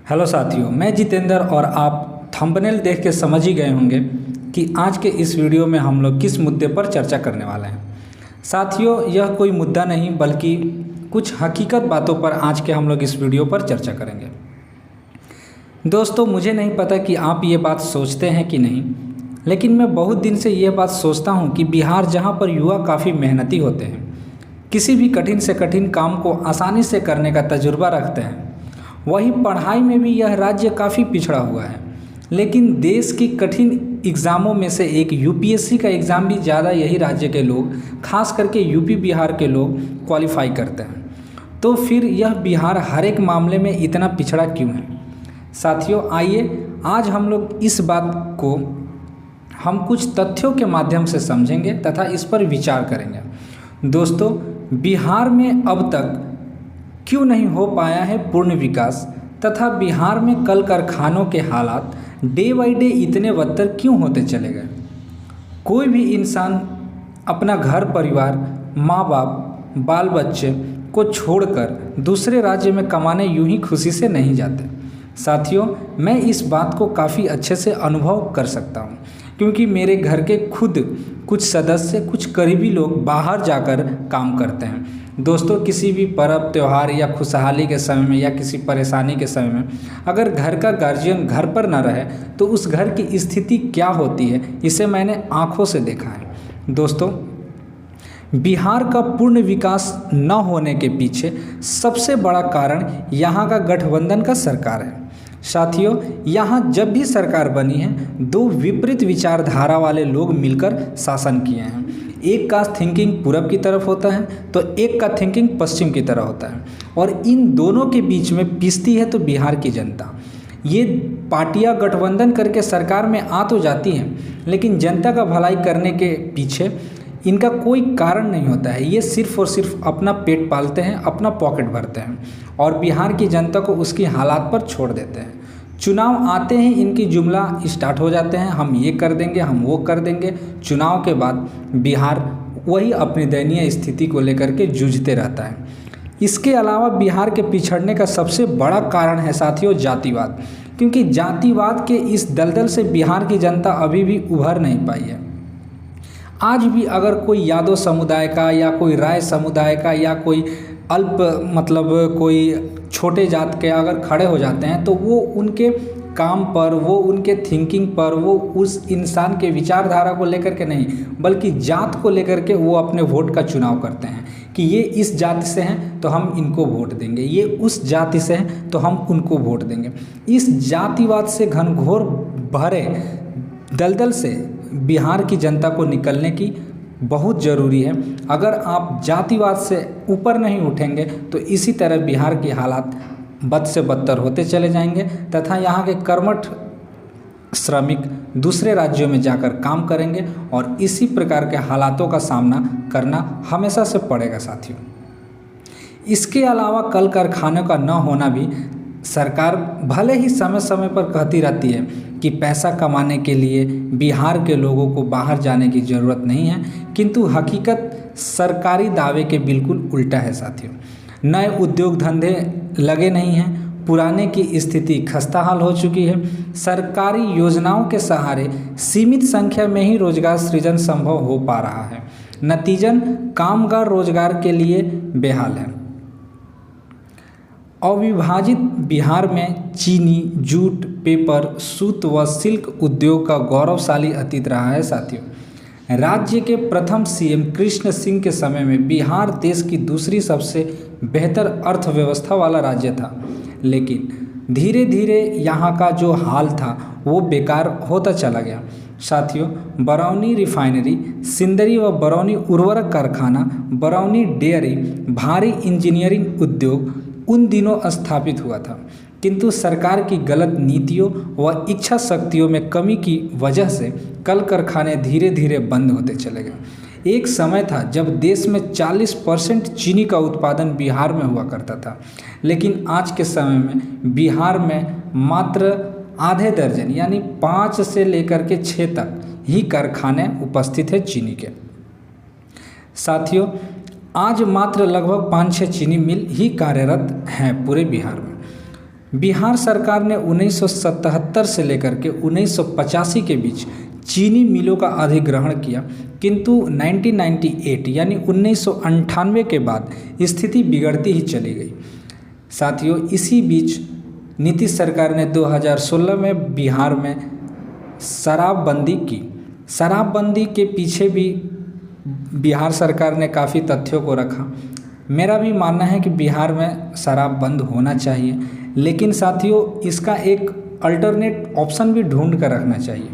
Hello साथियों, मैं जितेंद्र और आप थंबनेल देख के समझ ही गए होंगे कि आज के इस वीडियो में हम लोग किस मुद्दे पर चर्चा करने वाले हैं। साथियों, यह कोई मुद्दा नहीं बल्कि कुछ हकीकत बातों पर आज के हम लोग इस वीडियो पर चर्चा करेंगे। दोस्तों, मुझे नहीं पता कि आप ये बात सोचते हैं कि नहीं, लेकिन मैं बहुत दिन से ये बात सोचता हूँ कि बिहार, जहाँ पर युवा काफ़ी मेहनती होते हैं, किसी भी कठिन से कठिन काम को आसानी से करने का तजुर्बा रखते हैं, वहीं पढ़ाई में भी यह राज्य काफ़ी पिछड़ा हुआ है। लेकिन देश की कठिन एग्ज़ामों में से एक यूपीएससी का एग्ज़ाम भी ज़्यादा यही राज्य के लोग, खास करके यूपी बिहार के लोग क्वालिफाई करते हैं। तो फिर यह बिहार हर एक मामले में इतना पिछड़ा क्यों है? साथियों, आइए आज हम लोग इस बात को हम कुछ तथ्यों के माध्यम से समझेंगे तथा इस पर विचार करेंगे। दोस्तों, बिहार में अब तक क्यों नहीं हो पाया है पूर्ण विकास, तथा बिहार में कल कारखानों के हालात डे बाई डे इतने बदतर क्यों होते चले गए? कोई भी इंसान अपना घर परिवार, माँ बाप, बाल बच्चे को छोड़कर दूसरे राज्य में कमाने यूं ही खुशी से नहीं जाते। साथियों, मैं इस बात को काफ़ी अच्छे से अनुभव कर सकता हूँ, क्योंकि मेरे घर के खुद कुछ सदस्य, कुछ करीबी लोग बाहर जाकर काम करते हैं। दोस्तों, किसी भी पर्व त्यौहार या खुशहाली के समय में या किसी परेशानी के समय में अगर घर का गार्जियन घर पर न रहे तो उस घर की स्थिति क्या होती है, इसे मैंने आंखों से देखा है। दोस्तों, बिहार का पूर्ण विकास न होने के पीछे सबसे बड़ा कारण यहाँ का गठबंधन का सरकार है। साथियों, यहाँ जब भी सरकार बनी है, दो विपरीत विचारधारा वाले लोग मिलकर शासन किए हैं। एक का थिंकिंग पूरब की तरफ होता है तो एक का थिंकिंग पश्चिम की तरफ होता है, और इन दोनों के बीच में पिसती है तो बिहार की जनता। ये पार्टियां गठबंधन करके सरकार में आ तो जाती हैं, लेकिन जनता का भलाई करने के पीछे इनका कोई कारण नहीं होता है। ये सिर्फ और सिर्फ अपना पेट पालते हैं, अपना पॉकेट भरते हैं और बिहार की जनता को उसकी हालात पर छोड़ देते हैं। चुनाव आते हैं, इनकी जुमला स्टार्ट हो जाते हैं, हम ये कर देंगे, हम वो कर देंगे। चुनाव के बाद बिहार वही अपनी दयनीय स्थिति को लेकर के जूझते रहता है। इसके अलावा बिहार के पिछड़ने का सबसे बड़ा कारण है साथियों जातिवाद, क्योंकि जातिवाद के इस दलदल से बिहार की जनता अभी भी उभर नहीं पाई है। आज भी अगर कोई यादव समुदाय का या कोई राय समुदाय का या कोई कोई छोटे जात के अगर खड़े हो जाते हैं तो वो उनके काम पर, वो उनके थिंकिंग पर, वो उस इंसान के विचारधारा को लेकर के नहीं, बल्कि जात को लेकर के वो अपने वोट का चुनाव करते हैं कि ये इस जाति से हैं तो हम इनको वोट देंगे, ये उस जाति से हैं तो हम उनको वोट देंगे। इस जातिवाद से घनघोर भरे दलदल से बिहार की जनता को निकलने की बहुत ज़रूरी है। अगर आप जातिवाद से ऊपर नहीं उठेंगे तो इसी तरह बिहार की हालात बद से बदतर होते चले जाएंगे तथा यहाँ के कर्मठ श्रमिक दूसरे राज्यों में जाकर काम करेंगे और इसी प्रकार के हालातों का सामना करना हमेशा से पड़ेगा साथियों। इसके अलावा कल कारखानों का न होना भी, सरकार भले ही समय समय पर कहती रहती है कि पैसा कमाने के लिए बिहार के लोगों को बाहर जाने की ज़रूरत नहीं है, किंतु हकीकत सरकारी दावे के बिल्कुल उल्टा है साथियों। नए उद्योग धंधे लगे नहीं हैं, पुराने की स्थिति खस्ताहाल हो चुकी है। सरकारी योजनाओं के सहारे सीमित संख्या में ही रोजगार सृजन संभव हो पा रहा है। नतीजन कामगार रोजगार के लिए बेहाल है। अविभाजित बिहार में चीनी, जूट, पेपर, सूत व सिल्क उद्योग का गौरवशाली अतीत रहा है साथियों। राज्य के प्रथम सीएम कृष्ण सिंह के समय में बिहार देश की दूसरी सबसे बेहतर अर्थव्यवस्था वाला राज्य था, लेकिन धीरे धीरे यहाँ का जो हाल था वो बेकार होता चला गया साथियों। बरौनी रिफाइनरी, सिंदरी व बरौनी उर्वरक कारखाना, बरौनी डेयरी, भारी इंजीनियरिंग उद्योग उन दिनों स्थापित हुआ था, किंतु सरकार की गलत नीतियों व इच्छा शक्तियों में कमी की वजह से कल कारखाने धीरे धीरे बंद होते चले गए। एक समय था जब देश में 40% चीनी का उत्पादन बिहार में हुआ करता था, लेकिन आज के समय में बिहार में मात्र आधे दर्जन यानी 5 से लेकर के 6 तक ही कारखाने उपस्थित है चीनी के। साथियों, आज मात्र लगभग 5-6 चीनी मिल ही कार्यरत हैं पूरे बिहार में। बिहार सरकार ने 1977 से लेकर के 1985 के बीच चीनी मिलों का अधिग्रहण किया, किंतु 1998 यानी 1998 के बाद स्थिति बिगड़ती ही चली गई। साथियों, इसी बीच नीतीश सरकार ने 2016 में बिहार में शराबबंदी की। शराबबंदी के पीछे भी बिहार सरकार ने काफ़ी तथ्यों को रखा। मेरा भी मानना है कि बिहार में शराब बंद होना चाहिए, लेकिन साथियों इसका एक अल्टरनेट ऑप्शन भी ढूंढ कर रखना चाहिए,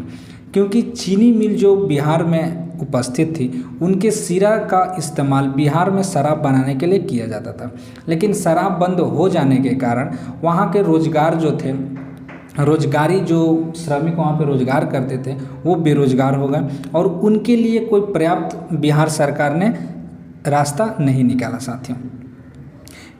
क्योंकि चीनी मिल जो बिहार में उपस्थित थी उनके सिरा का इस्तेमाल बिहार में शराब बनाने के लिए किया जाता था। लेकिन शराब बंद हो जाने के कारण वहाँ के रोजगार जो थे, रोजगारी जो श्रमिक वहाँ पे रोजगार करते थे वो बेरोजगार हो गए और उनके लिए कोई पर्याप्त बिहार सरकार ने रास्ता नहीं निकाला। साथियों,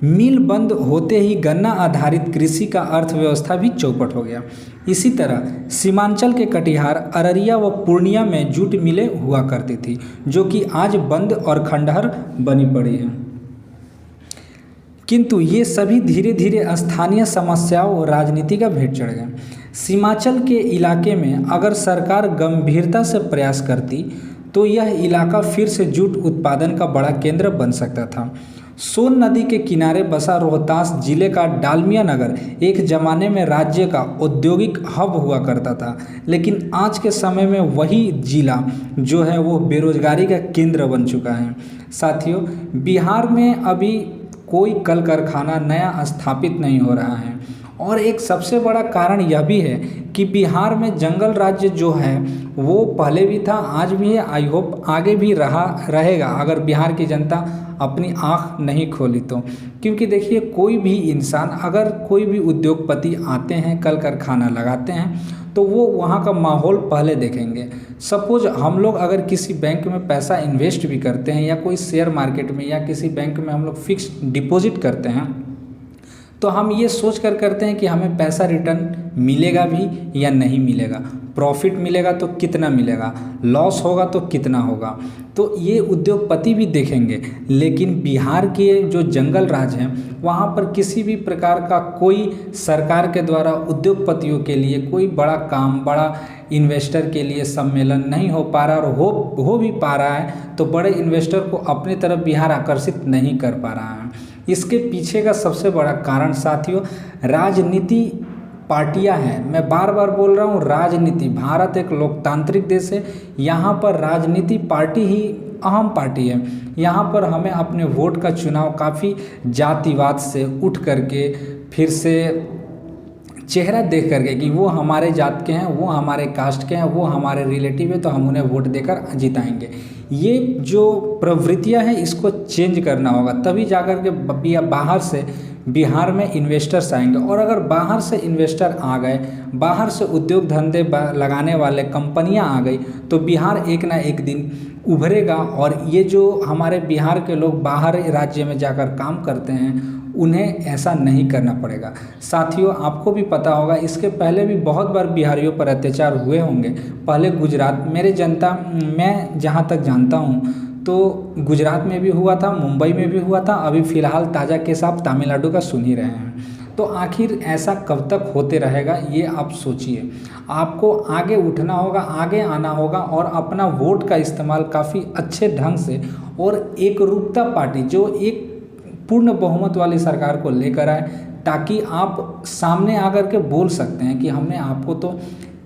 मिल बंद होते ही गन्ना आधारित कृषि का अर्थव्यवस्था भी चौपट हो गया। इसी तरह सीमांचल के कटिहार, अररिया व पूर्णिया में जूट मिलें हुआ करती थी, जो कि आज बंद और खंडहर बनी पड़ी है। किंतु ये सभी धीरे धीरे स्थानीय समस्याओं और राजनीति का भेंट चढ़ गए। सीमांचल के इलाके में अगर सरकार गंभीरता से प्रयास करती तो यह इलाका फिर से जूट उत्पादन का बड़ा केंद्र बन सकता था। सोन नदी के किनारे बसा रोहतास जिले का डालमिया नगर एक जमाने में राज्य का औद्योगिक हब हुआ करता था, लेकिन आज के समय में वही जिला जो है वो बेरोजगारी का केंद्र बन चुका है। साथियों, बिहार में अभी कोई कल कारखाना नया स्थापित नहीं हो रहा है और एक सबसे बड़ा कारण यह भी है कि बिहार में जंगल राज्य जो है वो पहले भी था, आज भी है, आई होप आगे भी रहेगा अगर बिहार की जनता अपनी आँख नहीं खोली तो। क्योंकि देखिए, कोई भी इंसान, अगर कोई भी उद्योगपति आते हैं, कल कारखाना लगाते हैं, तो वो वहाँ का माहौल पहले देखेंगे। सपोज हम लोग अगर किसी बैंक में पैसा इन्वेस्ट भी करते हैं या कोई शेयर मार्केट में या किसी बैंक में हम लोग फिक्स डिपॉजिट करते हैं, तो हम ये सोच कर करते हैं कि हमें पैसा रिटर्न मिलेगा भी या नहीं मिलेगा, प्रॉफिट मिलेगा तो कितना मिलेगा, लॉस होगा तो कितना होगा, तो ये उद्योगपति भी देखेंगे। लेकिन बिहार के जो जंगल राज हैं वहाँ पर किसी भी प्रकार का कोई सरकार के द्वारा उद्योगपतियों के लिए कोई बड़ा काम, बड़ा इन्वेस्टर के लिए सम्मेलन नहीं हो पा रहा, और हो भी पा रहा है तो बड़े इन्वेस्टर को अपनी तरफ बिहार आकर्षित नहीं कर पा रहा है। इसके पीछे का सबसे बड़ा कारण साथियों राजनीति पार्टियां हैं। मैं बार बार बोल रहा हूँ, राजनीति। भारत एक लोकतांत्रिक देश है, यहाँ पर राजनीति पार्टी ही अहम पार्टी है। यहाँ पर हमें अपने वोट का चुनाव काफ़ी जातिवाद से उठ करके फिर से चेहरा देख करके कि वो हमारे जात के हैं, वो हमारे कास्ट के हैं, वो हमारे रिलेटिव है तो हम उन्हें वोट देकर जिताएंगे। ये जो प्रवृत्तियां हैं इसको चेंज करना होगा, तभी जाकर के बाहर से बिहार में इन्वेस्टर्स आएंगे। और अगर बाहर से इन्वेस्टर आ गए, बाहर से उद्योग धंधे लगाने वाले कंपनियां आ गई, तो बिहार एक ना एक दिन उभरेगा। और ये जो हमारे बिहार के लोग बाहर राज्य में जाकर काम करते हैं उन्हें ऐसा नहीं करना पड़ेगा। साथियों, आपको भी पता होगा, इसके पहले भी बहुत बार बिहारियों पर अत्याचार हुए होंगे। पहले गुजरात, मैं जहाँ तक जानता हूँ तो गुजरात में भी हुआ था, मुंबई में भी हुआ था, अभी फ़िलहाल ताज़ा केस आप तमिलनाडु का सुन ही रहे हैं। तो आखिर ऐसा कब तक होते रहेगा, ये आप सोचिए। आपको आगे उठना होगा, आगे आना होगा और अपना वोट का इस्तेमाल काफ़ी अच्छे ढंग से और एकरूपता पार्टी जो एक पूर्ण बहुमत वाली सरकार को लेकर आए, ताकि आप सामने आकर के बोल सकते हैं कि हमने आपको तो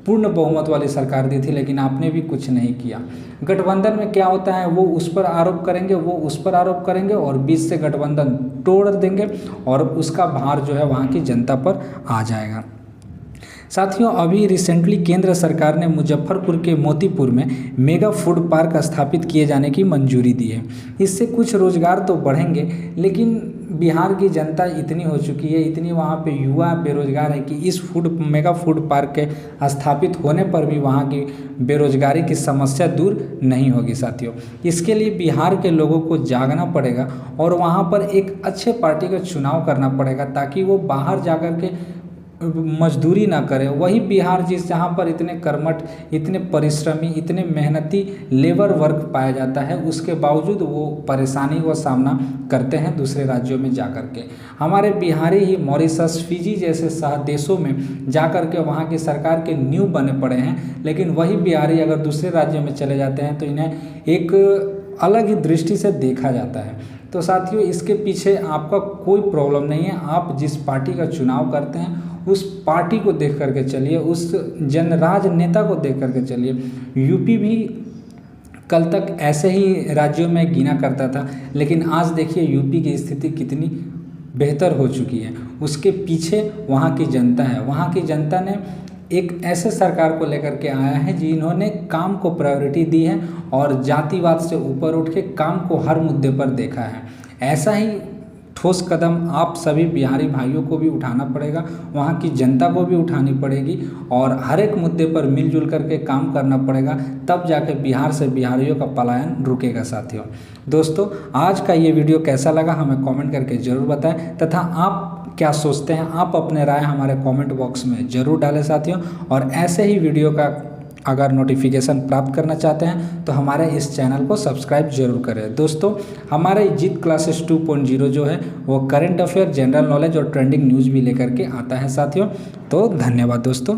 पूर्ण बहुमत वाली सरकार दी थी लेकिन आपने भी कुछ नहीं किया। गठबंधन में क्या होता है, वो उस पर आरोप करेंगे, वो उस पर आरोप करेंगे और बीच से गठबंधन तोड़ देंगे और उसका भार जो है वहाँ की जनता पर आ जाएगा। साथियों, अभी रिसेंटली केंद्र सरकार ने मुजफ्फरपुर के मोतीपुर में मेगा फूड पार्क स्थापित किए जाने की मंजूरी दी है। इससे कुछ रोजगार तो बढ़ेंगे, लेकिन बिहार की जनता इतनी हो चुकी है, इतनी वहाँ पे युवा बेरोजगार है कि इस मेगा फूड पार्क के स्थापित होने पर भी वहाँ की बेरोजगारी की समस्या दूर नहीं होगी। साथियों, इसके लिए बिहार के लोगों को जागना पड़ेगा और वहाँ पर एक अच्छे पार्टी का चुनाव करना पड़ेगा, ताकि वो बाहर जाकर के मजदूरी ना करें, वही बिहार जहाँ पर इतने कर्मठ, इतने परिश्रमी, इतने मेहनती लेबर वर्क पाया जाता है, उसके बावजूद वो परेशानी का सामना करते हैं दूसरे राज्यों में जा कर के। हमारे बिहारी ही मॉरिशस, फिजी जैसे देशों में जा कर के वहाँ की सरकार के न्यू बने पड़े हैं, लेकिन वही बिहारी अगर दूसरे राज्यों में चले जाते हैं तो इन्हें एक अलग ही दृष्टि से देखा जाता है। तो साथियों, इसके पीछे आपका कोई प्रॉब्लम नहीं है। आप जिस पार्टी का चुनाव करते हैं उस पार्टी को देख करके चलिए, उस जनराज नेता को देख करके चलिए। यूपी भी कल तक ऐसे ही राज्यों में गिना करता था, लेकिन आज देखिए यूपी की स्थिति कितनी बेहतर हो चुकी है। उसके पीछे वहाँ की जनता है। वहाँ की जनता ने एक ऐसे सरकार को लेकर के आया है जिन्होंने काम को प्रायोरिटी दी है और जातिवाद से ऊपर उठ के काम को हर मुद्दे पर देखा है। ऐसा ही ठोस कदम आप सभी बिहारी भाइयों को भी उठाना पड़ेगा, वहाँ की जनता को भी उठानी पड़ेगी और हर एक मुद्दे पर मिलजुल करके काम करना पड़ेगा, तब जाके बिहार से बिहारियों का पलायन रुकेगा। साथियों, दोस्तों, आज का ये वीडियो कैसा लगा हमें कमेंट करके ज़रूर बताएं, तथा आप क्या सोचते हैं आप अपने राय हमारे कमेंट बॉक्स में ज़रूर डालें साथियों। और ऐसे ही वीडियो का अगर नोटिफिकेशन प्राप्त करना चाहते हैं तो हमारे इस चैनल को सब्सक्राइब जरूर करें। दोस्तों, हमारे जीत क्लासेस 2.0 जो है वो करंट अफेयर, जनरल नॉलेज और ट्रेंडिंग न्यूज़ भी लेकर के आता है साथियों। तो धन्यवाद दोस्तों।